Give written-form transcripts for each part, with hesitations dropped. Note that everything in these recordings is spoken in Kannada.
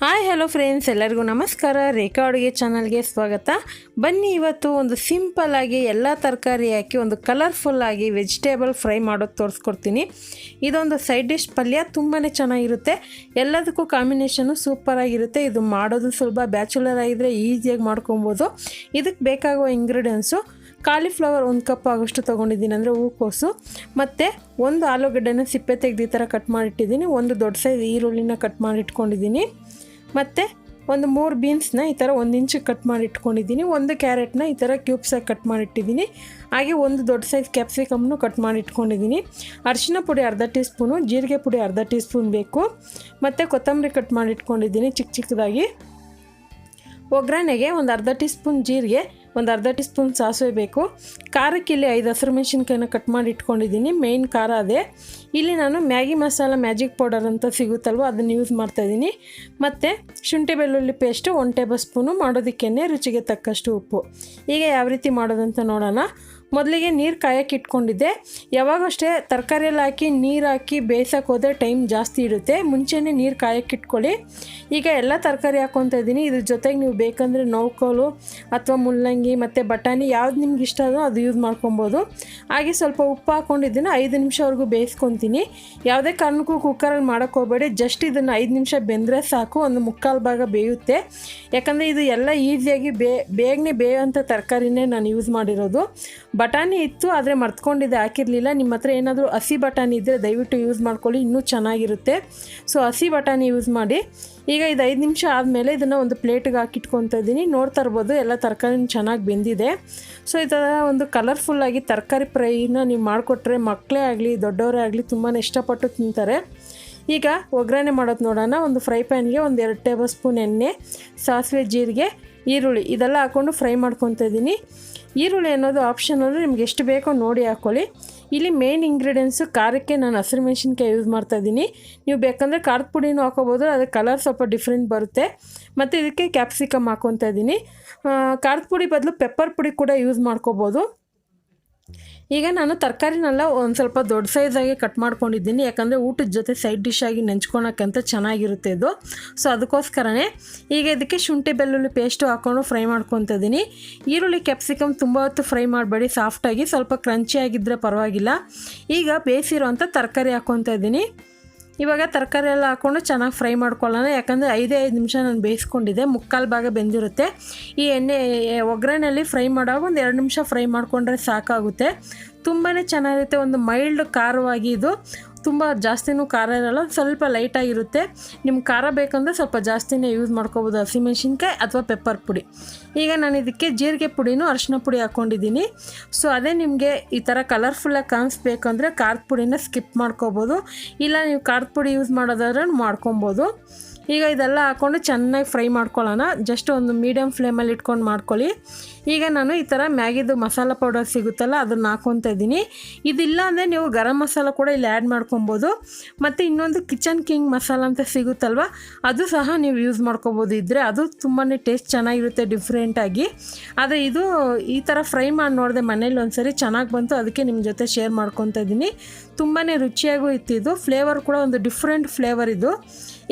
ಹಾಯ್ ಹಲೋ ಫ್ರೆಂಡ್ಸ್, ಎಲ್ಲರಿಗೂ ನಮಸ್ಕಾರ. ರೇಖಾ ಅಡುಗೆ ಚಾನಲ್ಗೆ ಸ್ವಾಗತ. ಬನ್ನಿ, ಇವತ್ತು ಒಂದು ಸಿಂಪಲ್ ಆಗಿ ಎಲ್ಲ ತರಕಾರಿ ಹಾಕಿ ಒಂದು ಕಲರ್ಫುಲ್ ಆಗಿ ವೆಜಿಟೇಬಲ್ ಫ್ರೈ ಮಾಡೋದು ತೋರಿಸ್ಕೊಡ್ತೀನಿ. ಇದೊಂದು ಸೈಡ್ ಡಿಶ್ ಪಲ್ಯ ತುಂಬಾ ಚೆನ್ನಾಗಿರುತ್ತೆ. ಎಲ್ಲದಕ್ಕೂ ಕಾಂಬಿನೇಷನು ಸೂಪರಾಗಿರುತ್ತೆ. ಇದು ಮಾಡೋದು ಸುಲಭ, ಬ್ಯಾಚುಲರ್ ಆಗಿದ್ದರೆ ಈಸಿಯಾಗಿ ಮಾಡ್ಕೊಬೋದು. ಇದಕ್ಕೆ ಬೇಕಾಗುವ ಇಂಗ್ರೀಡಿಯೆಂಟ್ಸು ಕಾಲಿಫ್ಲವರ್ 1 ಕಪ್ ಆಗೋಷ್ಟು ತೊಗೊಂಡಿದ್ದೀನಿ, ಅಂದರೆ ಹೂಕೋಸು, ಮತ್ತು ಒಂದು ಆಲೂಗಡ್ಡೆನ ಸಿಪ್ಪೆ ತೆಗೆದು ಈ ಥರ ಕಟ್ ಮಾಡಿಟ್ಟಿದ್ದೀನಿ. ಒಂದು ದೊಡ್ಡ ಸೈಜ್ ಈರುಳ್ಳಿನ ಕಟ್ ಮಾಡಿಟ್ಕೊಂಡಿದ್ದೀನಿ. ಮತ್ತು ಒಂದು 3 ಬೀನ್ಸ್ನ ಈ ಥರ 1 ಇಂಚಿಗೆ ಕಟ್ ಮಾಡಿ ಇಟ್ಕೊಂಡಿದ್ದೀನಿ. ಒಂದು ಕ್ಯಾರೆಟ್ನ ಈ ಥರ ಕ್ಯೂಬ್ಸಾಗಿ ಕಟ್ ಮಾಡಿಟ್ಟಿದ್ದೀನಿ. ಹಾಗೆ ಒಂದು ದೊಡ್ಡ ಸೈಜ್ ಕ್ಯಾಪ್ಸಿಕಮ್ನು ಕಟ್ ಮಾಡಿ ಇಟ್ಕೊಂಡಿದ್ದೀನಿ. ಅರಿಶಿನ ಪುಡಿ ಅರ್ಧ ಟೀ ಸ್ಪೂನು, ಜೀರಿಗೆ ಪುಡಿ ಅರ್ಧ ಟೀ ಸ್ಪೂನ್ ಬೇಕು. ಮತ್ತು ಕೊತ್ತಂಬರಿ ಕಟ್ ಮಾಡಿ ಇಟ್ಕೊಂಡಿದ್ದೀನಿ ಚಿಕ್ಕ ಚಿಕ್ಕದಾಗಿ. ಒಗ್ಗರಣೆಗೆ ಒಂದು ಅರ್ಧ ಟೀ ಸ್ಪೂನ್ ಜೀರಿಗೆ, ಒಂದು ಅರ್ಧ ಟೀ ಸ್ಪೂನ್ ಸಾಸಿವೆ ಬೇಕು. ಖಾರಕ್ಕೆ ಇಲ್ಲಿ 5 ಹಸಿರು ಮೆಣಸಿನ್ಕಾಯಿನ ಕಟ್ ಮಾಡಿ ಇಟ್ಕೊಂಡಿದ್ದೀನಿ. ಮೇಯ್ನ್ ಖಾರ ಅದೇ. ಇಲ್ಲಿ ನಾನು ಮ್ಯಾಗಿ ಮಸಾಲ ಮ್ಯಾಜಿಕ್ ಪೌಡರ್ ಅಂತ ಸಿಗುತ್ತಲ್ವ, ಅದನ್ನು ಯೂಸ್ ಮಾಡ್ತಾಯಿದ್ದೀನಿ. ಮತ್ತು ಶುಂಠಿ ಬೆಳ್ಳುಳ್ಳಿ ಪೇಸ್ಟು 1 ಟೇಬಲ್ ಸ್ಪೂನು, ಮಾಡೋದಕ್ಕೇ ರುಚಿಗೆ ತಕ್ಕಷ್ಟು ಉಪ್ಪು. ಈಗ ಯಾವ ರೀತಿ ಮಾಡೋದಂತ ನೋಡೋಣ. ಮೊದಲಿಗೆ ನೀರು ಕಾಯಕ್ಕೆ ಇಟ್ಕೊಂಡಿದ್ದೆ. ಯಾವಾಗಷ್ಟೇ ತರಕಾರಿಯಲ್ಲಿ ಹಾಕಿ ನೀರು ಹಾಕಿ ಬೇಯಿಸೋಕೆ ಹೋದರೆ ಟೈಮ್ ಜಾಸ್ತಿ ಇರುತ್ತೆ. ಮುಂಚೆನೇ ನೀರು ಕಾಯಕ್ಕೆ ಇಟ್ಕೊಳ್ಳಿ. ಈಗ ಎಲ್ಲ ತರಕಾರಿ ಹಾಕ್ಕೊತಾ ಇದ್ದೀನಿ. ಇದ್ರ ಜೊತೆಗೆ ನೀವು ಬೇಕಂದರೆ ನೌಕೋಲು ಅಥವಾ ಮುಲ್ಲಂಗಿ ಮತ್ತು ಬಟಾಣಿ ಯಾವ್ದು ನಿಮ್ಗೆ ಇಷ್ಟ ಅದೋ ಅದು ಯೂಸ್ ಮಾಡ್ಕೊಬೋದು. ಹಾಗೆ ಸ್ವಲ್ಪ ಉಪ್ಪು ಹಾಕ್ಕೊಂಡಿದ್ದೀನಿ. 5 ನಿಮಿಷವರೆಗೂ ಬೇಯಿಸ್ಕೊತೀನಿ. ಯಾವುದೇ ಕಾರಣಕ್ಕೂ ಕುಕ್ಕರಲ್ಲಿ ಮಾಡೋಕ್ಕೆ ಹೋಗಬೇಡಿ. ಜಸ್ಟ್ ಇದನ್ನು 5 ನಿಮಿಷ ಬೆಂದರೆ ಸಾಕು, ಒಂದು 3/4 ಭಾಗ ಬೇಯುತ್ತೆ. ಯಾಕಂದರೆ ಇದು ಎಲ್ಲ ಈಸಿಯಾಗಿ ಬೇಗನೆ ಬೇಯೋಂಥ ತರಕಾರಿನೇ ನಾನು ಯೂಸ್ ಮಾಡಿರೋದು. ಬಟಾಣಿ ಇತ್ತು, ಆದರೆ ಮರ್ತ್ಕೊಂಡಿದ್ದೆ, ಹಾಕಿರಲಿಲ್ಲ. ನಿಮ್ಮ ಹತ್ರ ಏನಾದರೂ ಹಸಿ ಬಟಾಣಿ ಇದ್ದರೆ ದಯವಿಟ್ಟು ಯೂಸ್ ಮಾಡ್ಕೊಳ್ಳಿ, ಇನ್ನೂ ಚೆನ್ನಾಗಿರುತ್ತೆ. ಸೊ ಹಸಿ ಬಟಾಣಿ ಯೂಸ್ ಮಾಡಿ. ಈಗ ಇದು 5 ನಿಮಿಷ ಆದಮೇಲೆ ಇದನ್ನು ಒಂದು ಪ್ಲೇಟಿಗೆ ಹಾಕಿಟ್ಕೊತಾ ಇದ್ದೀನಿ. ನೋಡ್ತಾ ಇರ್ಬೋದು ಎಲ್ಲ ತರಕಾರಿನೂ ಚೆನ್ನಾಗಿ ಬೆಂದಿದೆ. ಸೊ ಈ ಥರ ಒಂದು ಕಲರ್ಫುಲ್ಲಾಗಿ ತರಕಾರಿ ಫ್ರೈನ ನೀವು ಮಾಡಿಕೊಟ್ರೆ ಮಕ್ಕಳೇ ಆಗಲಿ ದೊಡ್ಡವರೇ ಆಗಲಿ ತುಂಬಾ ಇಷ್ಟಪಟ್ಟು ತಿಂತಾರೆ. ಈಗ ಒಗ್ಗರಣೆ ಮಾಡೋದು ನೋಡೋಣ. ಒಂದು ಫ್ರೈ ಪ್ಯಾನ್ಗೆ ಒಂದು 2 ಟೇಬಲ್ ಸ್ಪೂನ್ ಎಣ್ಣೆ, ಸಾಸಿವೆ, ಜೀರಿಗೆ, ಈರುಳ್ಳಿ ಇದೆಲ್ಲ ಹಾಕ್ಕೊಂಡು ಫ್ರೈ ಮಾಡ್ಕೊತಾ ಇದ್ದೀನಿ. ಈರುಳ್ಳಿ ಅನ್ನೋದು ಆಪ್ಷನಲ್, ನಿಮ್ಗೆ ಎಷ್ಟು ಬೇಕೋ ನೋಡಿ ಹಾಕ್ಕೊಳ್ಳಿ. ಇಲ್ಲಿ ಮೇನ್ ಇಂಗ್ರೀಡಿಯೆಂಟ್ಸು ಖಾರಕ್ಕೆ ನಾನು ಹಸಿರು ಮೆಣಸಿನ್ಕಾಯಿ ಯೂಸ್ ಮಾಡ್ತಾಯಿದ್ದೀನಿ. ನೀವು ಬೇಕಂದರೆ ಖಾರದ ಪುಡಿನೂ ಹಾಕೋಬೋದು, ಅದಕ್ಕೆ ಕಲರ್ ಸ್ವಲ್ಪ ಡಿಫ್ರೆಂಟ್ ಬರುತ್ತೆ. ಮತ್ತು ಇದಕ್ಕೆ ಕ್ಯಾಪ್ಸಿಕಮ್ ಹಾಕ್ಕೊತಾ ಇದ್ದೀನಿ. ಖಾರದ ಪುಡಿ ಬದಲು ಪೆಪ್ಪರ್ ಪುಡಿ ಕೂಡ ಯೂಸ್ ಮಾಡ್ಕೋಬೋದು. ಈಗ ನಾನು ತರಕಾರಿನೆಲ್ಲ ಒಂದು ಸ್ವಲ್ಪ ದೊಡ್ಡ ಸೈಜಾಗಿ ಕಟ್ ಮಾಡ್ಕೊಂಡಿದ್ದೀನಿ. ಯಾಕಂದರೆ ಊಟದ ಜೊತೆ ಸೈಡ್ ಡಿಶ್ ಆಗಿ ನೆಂಚ್ಕೊಳಕ್ಕಂತ ಚೆನ್ನಾಗಿರುತ್ತೆ ಇದು. ಸೊ ಅದಕ್ಕೋಸ್ಕರನೇ ಈಗ ಇದಕ್ಕೆ ಶುಂಠಿ ಬೆಳ್ಳುಳ್ಳಿ ಪೇಸ್ಟು ಹಾಕ್ಕೊಂಡು ಫ್ರೈ ಮಾಡ್ಕೊತಾ ಇದ್ದೀನಿ. ಈರುಳ್ಳಿ ಕ್ಯಾಪ್ಸಿಕಮ್ ತುಂಬ ಹೊತ್ತು ಫ್ರೈ ಮಾಡಬೇಡಿ, ಸಾಫ್ಟಾಗಿ ಸ್ವಲ್ಪ ಕ್ರಂಚಿಯಾಗಿದ್ದರೆ ಪರವಾಗಿಲ್ಲ. ಈಗ ಬೇಯಿಸಿರೋಂಥ ತರಕಾರಿ ಹಾಕ್ಕೊತಾ ಇದ್ದೀನಿ. ಇವಾಗ ತರಕಾರಿ ಎಲ್ಲ ಹಾಕ್ಕೊಂಡು ಚೆನ್ನಾಗಿ ಫ್ರೈ ಮಾಡ್ಕೊಳ್ಳೋಣ. ಯಾಕಂದರೆ 5 ನಿಮಿಷ ನಾನು ಬೇಯಿಸ್ಕೊಂಡಿದ್ದೆ, 3/4 ಭಾಗ ಬೆಂದಿರುತ್ತೆ. ಈ ಎಣ್ಣೆ ಒಗ್ಗರಣೆಯಲ್ಲಿ ಫ್ರೈ ಮಾಡುವಾಗ ಒಂದು 2 ನಿಮಿಷ ಫ್ರೈ ಮಾಡಿಕೊಂಡ್ರೆ ಸಾಕಾಗುತ್ತೆ. ತುಂಬಾ ಚೆನ್ನಾಗಿರುತ್ತೆ. ಒಂದು ಮೈಲ್ಡ್ ಖಾರವಾಗಿ, ಇದು ತುಂಬ ಜಾಸ್ತಿನೂ ಖಾರ ಇರೋಲ್ಲ, ಸ್ವಲ್ಪ ಲೈಟಾಗಿರುತ್ತೆ. ನಿಮ್ಗೆ ಖಾರ ಬೇಕಂದರೆ ಸ್ವಲ್ಪ ಜಾಸ್ತಿನೇ ಯೂಸ್ ಮಾಡ್ಕೋಬೋದು, ಹಸಿಮೆಣ್ಸಿನ್ಕಾಯಿ ಅಥವಾ ಪೆಪ್ಪರ್ ಪುಡಿ. ಈಗ ನಾನು ಇದಕ್ಕೆ ಜೀರಿಗೆ ಪುಡಿನೂ ಅರಿಶಿನ ಪುಡಿ ಹಾಕ್ಕೊಂಡಿದ್ದೀನಿ. ಸೊ ಅದೇ ನಿಮಗೆ ಈ ಥರ ಕಲರ್ಫುಲ್ಲಾಗಿ ಕಾಣಿಸ್ಬೇಕಂದ್ರೆ ಖಾರದ ಪುಡಿನ ಸ್ಕಿಪ್ ಮಾಡ್ಕೋಬೋದು, ಇಲ್ಲ ನೀವು ಖಾರದ ಪುಡಿ ಯೂಸ್ ಮಾಡೋದಾದ್ರೆ ಮಾಡ್ಕೊಬೋದು. ಈಗ ಇದೆಲ್ಲ ಹಾಕ್ಕೊಂಡು ಚೆನ್ನಾಗಿ ಫ್ರೈ ಮಾಡ್ಕೊಳ್ಳೋಣ. ಜಸ್ಟ್ ಒಂದು ಮೀಡಿಯಮ್ ಫ್ಲೇಮಲ್ಲಿ ಇಟ್ಕೊಂಡು ಮಾಡ್ಕೊಳ್ಳಿ. ಈಗ ನಾನು ಈ ಥರ ಮ್ಯಾಗಿದು ಮಸಾಲ ಪೌಡರ್ ಸಿಗುತ್ತಲ್ಲ, ಅದನ್ನು ಹಾಕ್ಕೊತಾ ಇದ್ದೀನಿ. ಇದಿಲ್ಲ ಅಂದರೆ ನೀವು ಗರಂ ಮಸಾಲ ಕೂಡ ಇಲ್ಲಿ ಆ್ಯಡ್ ಮಾಡ್ಕೊಬೋದು. ಮತ್ತು ಇನ್ನೊಂದು ಕಿಚನ್ ಕಿಂಗ್ ಮಸಾಲ ಅಂತ ಸಿಗುತ್ತಲ್ವ, ಅದು ಸಹ ನೀವು ಯೂಸ್ ಮಾಡ್ಕೊಬೋದು. ಇದ್ದರೆ ಅದು ತುಂಬಾ ಟೇಸ್ಟ್ ಚೆನ್ನಾಗಿರುತ್ತೆ ಡಿಫ್ರೆಂಟಾಗಿ. ಆದರೆ ಇದು ಈ ಥರ ಫ್ರೈ ಮಾಡಿ ನೋಡಿದೆ ಮನೇಲಿ ಒಂದ್ಸರಿ, ಚೆನ್ನಾಗಿ ಬಂತು, ಅದಕ್ಕೆ ನಿಮ್ಮ ಜೊತೆ ಶೇರ್ ಮಾಡ್ಕೊತಾ ಇದ್ದೀನಿ. ತುಂಬಾ ರುಚಿಯಾಗೂ ಇತ್ತು. ಇದು ಫ್ಲೇವರ್ ಕೂಡ ಒಂದು ಡಿಫ್ರೆಂಟ್ ಫ್ಲೇವರ್ ಇದು.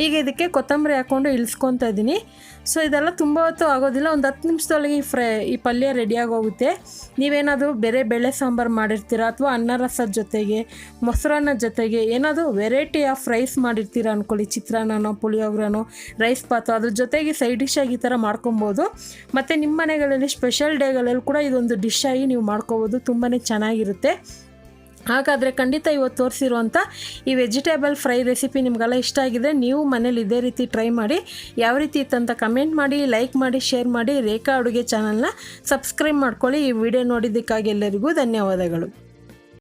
ಈಗ ಇದಕ್ಕೆ ಕೊತ್ತಂಬರಿ ಹಾಕ್ಕೊಂಡು ಇಳಿಸ್ಕೊತಾ ಇದ್ದೀನಿ. ಸೊ ಇದೆಲ್ಲ ತುಂಬ ಹೊತ್ತು ಆಗೋದಿಲ್ಲ, ಒಂದು 10 ನಿಮಿಷದೊಳಗೆ ಈ ಪಲ್ಯ ರೆಡಿಯಾಗಿ ಹೋಗುತ್ತೆ. ನೀವೇನಾದರೂ ಬೇರೆ ಬೇಳೆ ಸಾಂಬಾರು ಮಾಡಿರ್ತೀರ ಅಥವಾ ಅನ್ನ ರಸದ ಜೊತೆಗೆ, ಮೊಸರನ್ನ ಜೊತೆಗೆ ಏನಾದರೂ ವೆರೈಟಿ ಆಫ್ ರೈಸ್ ಮಾಡಿರ್ತೀರ ಅಂದ್ಕೊಳ್ಳಿ, ಚಿತ್ರಾನ್ನನೋ ಪುಳಿಯೋಗರೆನೋ ರೈಸ್ ಬಾತು, ಅದ್ರ ಜೊತೆಗೆ ಸೈಡ್ ಡಿಶ್ ಆಗಿ ಈ ಥರ ಮಾಡ್ಕೊಬೋದು. ಮತ್ತು ನಿಮ್ಮ ಮನೆಗಳಲ್ಲಿ ಸ್ಪೆಷಲ್ ಡೇಗಳಲ್ಲಿ ಕೂಡ ಇದೊಂದು ಡಿಶ್ ಆಗಿ ನೀವು ಮಾಡ್ಕೋಬೋದು. ತುಂಬಾ ಚೆನ್ನಾಗಿರುತ್ತೆ. ಹಾಗಾದರೆ ಖಂಡಿತ ಇವತ್ತು ತೋರಿಸಿರುವಂಥ ಈ ವೆಜಿಟೇಬಲ್ ಫ್ರೈ ರೆಸಿಪಿ ನಿಮಗೆಲ್ಲ ಇಷ್ಟ ಆಗಿದೆ. ನೀವು ಮನೇಲಿ ಇದೇ ರೀತಿ ಟ್ರೈ ಮಾಡಿ. ಯಾವ ರೀತಿ ಇತ್ತಂತ ಕಮೆಂಟ್ ಮಾಡಿ, ಲೈಕ್ ಮಾಡಿ, ಶೇರ್ ಮಾಡಿ. ರೇಖಾ ಅಡುಗೆ ಚಾನಲ್ನ ಸಬ್ಸ್ಕ್ರೈಬ್ ಮಾಡ್ಕೊಳ್ಳಿ. ಈ ವಿಡಿಯೋ ನೋಡಿದ್ದಕ್ಕಾಗಿ ಎಲ್ಲರಿಗೂ ಧನ್ಯವಾದಗಳು.